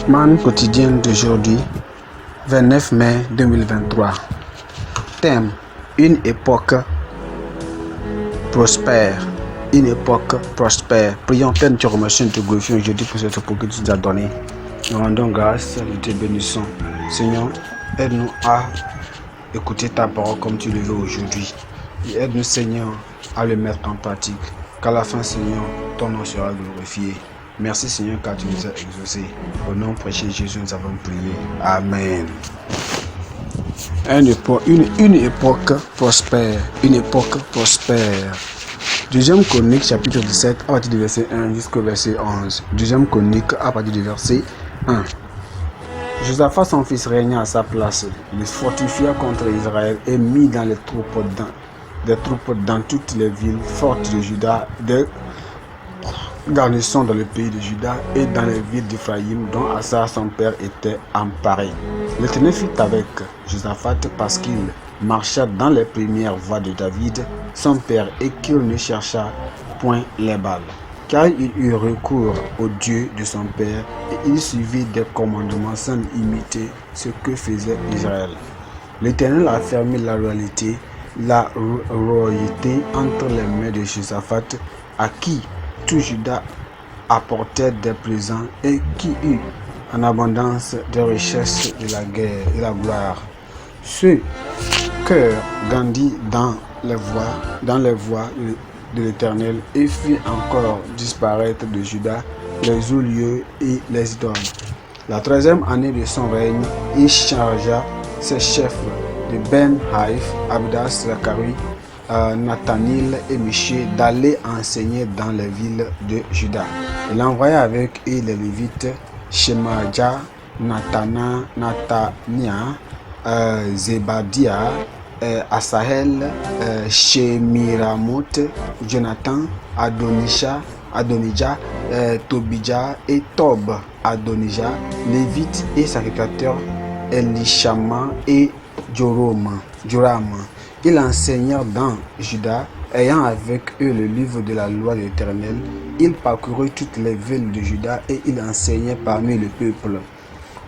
Man quotidienne d'aujourd'hui, 29 mai 2023. Thème: une époque prospère. Une époque prospère. Prions, Père, nous te remercions, nous te glorifions aujourd'hui pour cette époque que tu nous as donnée. Nous rendons grâce, nous te bénissons. Seigneur, aide-nous à écouter ta parole comme tu le veux aujourd'hui. Et aide-nous, Seigneur, à le mettre en pratique. Qu'à la fin, Seigneur, ton nom sera glorifié. Merci, Seigneur, car tu nous as exaucés. Au nom précieux de Jésus, nous avons prié. Amen. Une époque prospère. Une époque prospère. Deuxième Chronique, chapitre 17, à partir du verset 1 jusqu'au verset 11. Deuxième Chronique, à partir du verset 1. Josaphat, son fils, régna à sa place. Il fortifia contre Israël et mit dans des troupes dans toutes les villes fortes de Juda, des garnisons dans le pays de Juda et dans les villes d'Éphraïm, dont Asa son père était emparé. L'Éternel fut avec Josaphat parce qu'il marcha dans les premières voies de David, son père, et qu'il ne chercha point les Baals, car il eut recours au Dieu de son père, et il suivit des commandements sans imiter ce que faisait Israël. L'Éternel a fermé la royauté entre les mains de Josaphat, à qui tout Juda apportait des présents et qui eut en abondance des richesses de la guerre et la gloire. Ce cœur grandit dans les voies de l'Éternel et fit encore disparaître de Juda les hauts lieux et les idoles. La 13e année de son règne, il chargea ses chefs de Ben-Haïf, Abdas, Zacharie, Nathanil et Miché d'aller enseigner dans les villes de Juda. Il envoya avec eux les Lévites, Shemaja, Nathania, Zebadia, Asahel, Shemiramoth, Jonathan, Adonijah, Tobijah et Tob, Adonijah, Lévites et sacrificateurs, Elishama et Joram. Ils enseignèrent dans Juda, ayant avec eux le livre de la loi de l'Éternel. Ils parcoururent toutes les villes de Juda et ils enseignaient parmi le peuple.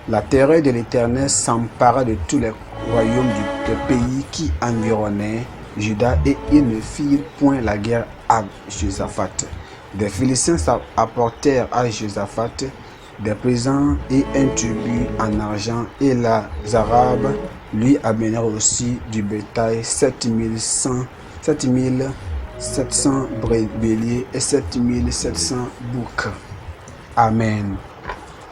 La terreur de l'Éternel s'empara de tous les royaumes du pays qui environnaient Juda et ils ne firent point la guerre à Josaphat. Des Philistins apportèrent à Josaphat des présents et un tribut en argent, et les Arabes lui amenèrent aussi du bétail 7700 béliers et 7700 boucs. Amen.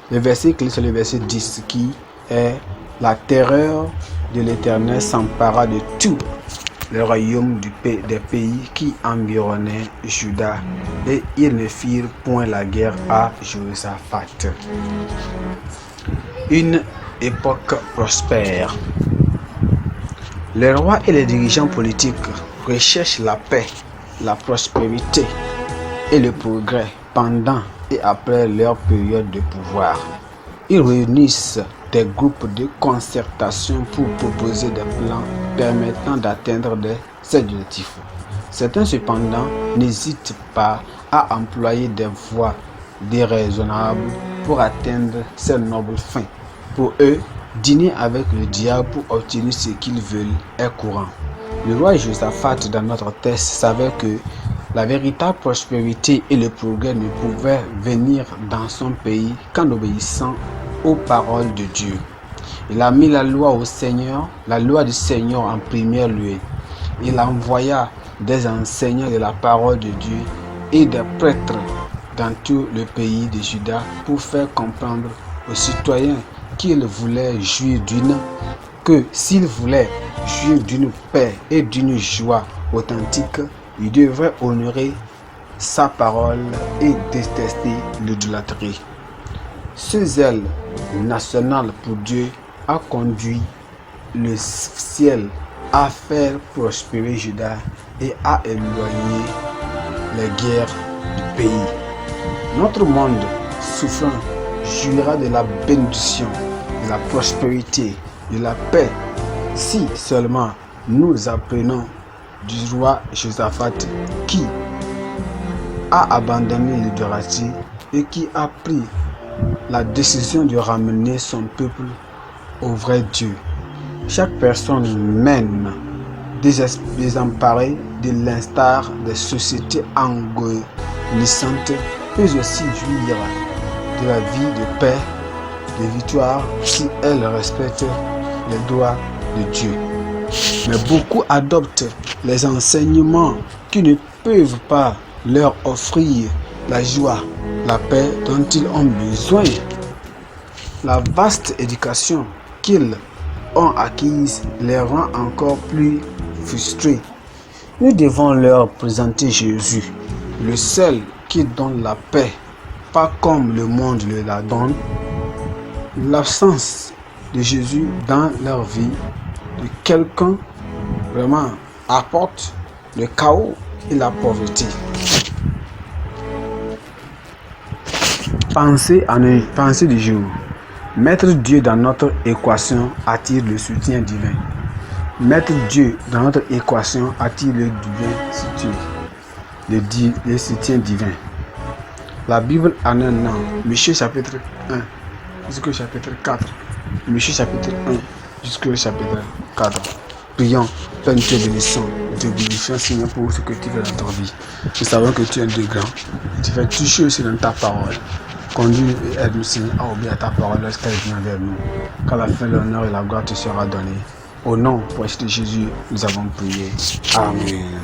Le verset clé, c'est le verset 10 qui est: la terreur de l'Éternel s'empara de tous les royaumes des pays qui environnaient Juda, et ils ne firent point la guerre à Josaphat. Une époque prospère. Les rois et les dirigeants politiques recherchent la paix, la prospérité et le progrès pendant et après leur période de pouvoir. Ils réunissent des groupes de concertation pour proposer des plans permettant d'atteindre ces objectifs. Certains cependant n'hésitent pas à employer des voies déraisonnables pour atteindre ces nobles fins. Pour eux, dîner avec le diable pour obtenir ce qu'ils veulent est courant. Le roi Josaphat dans notre texte savait que la véritable prospérité et le progrès ne pouvaient venir dans son pays qu'en obéissant aux paroles de Dieu. Il a mis la loi au Seigneur, la loi du Seigneur en premier lieu. Il envoya des enseignants de la parole de Dieu et des prêtres dans tout le pays de Juda pour faire comprendre aux citoyens qu'ils voulaient jouir s'ils voulaient jouir d'une paix et d'une joie authentique, ils devraient honorer sa parole et détester l'idolâtrie. Ce zèle national pour Dieu a conduit le ciel à faire prospérer Juda et à éloigner les guerres du pays. Notre monde souffrant jouira de la bénédiction, de la prospérité, de la paix, si seulement nous apprenons du roi Josaphat qui a abandonné l'idolâtrie et qui a pris la décision de ramener son peuple au vrai Dieu. Chaque personne mène désemparée de l'instar des sociétés agonissantes peut aussi jouir de la vie de paix, de victoire si elle respecte les droits de Dieu. Mais beaucoup adoptent les enseignements qui ne peuvent pas leur offrir la joie, la paix dont ils ont besoin. La vaste éducation qu'ils ont acquise les rend encore plus frustrés. Nous devons leur présenter Jésus, le seul qui donne la paix, pas comme le monde le la donne. L'absence de Jésus dans leur vie de quelqu'un vraiment apporte le chaos et la pauvreté. Pensée du jour. Mettre Dieu dans notre équation attire le soutien divin. Mettre Dieu dans notre équation attire le soutien divin. La Bible en un an. Michée chapitre 1 jusqu'au chapitre 4. Michée chapitre 1 jusqu'au chapitre 4. Prions, Père, nous te bénissons, nous te glorifions, Seigneur, pour ce que tu fais dans ta vie. Nous savons que tu es un Dieu grand. Tu fais toucher aussi dans ta parole. Conduis et aide-nous, Seigneur, à obéir à ta parole lorsqu'elle vient vers nous. Qu'à la fin, l'honneur et la gloire te sera donnée. Au nom précieux de Jésus, nous avons prié. Amen.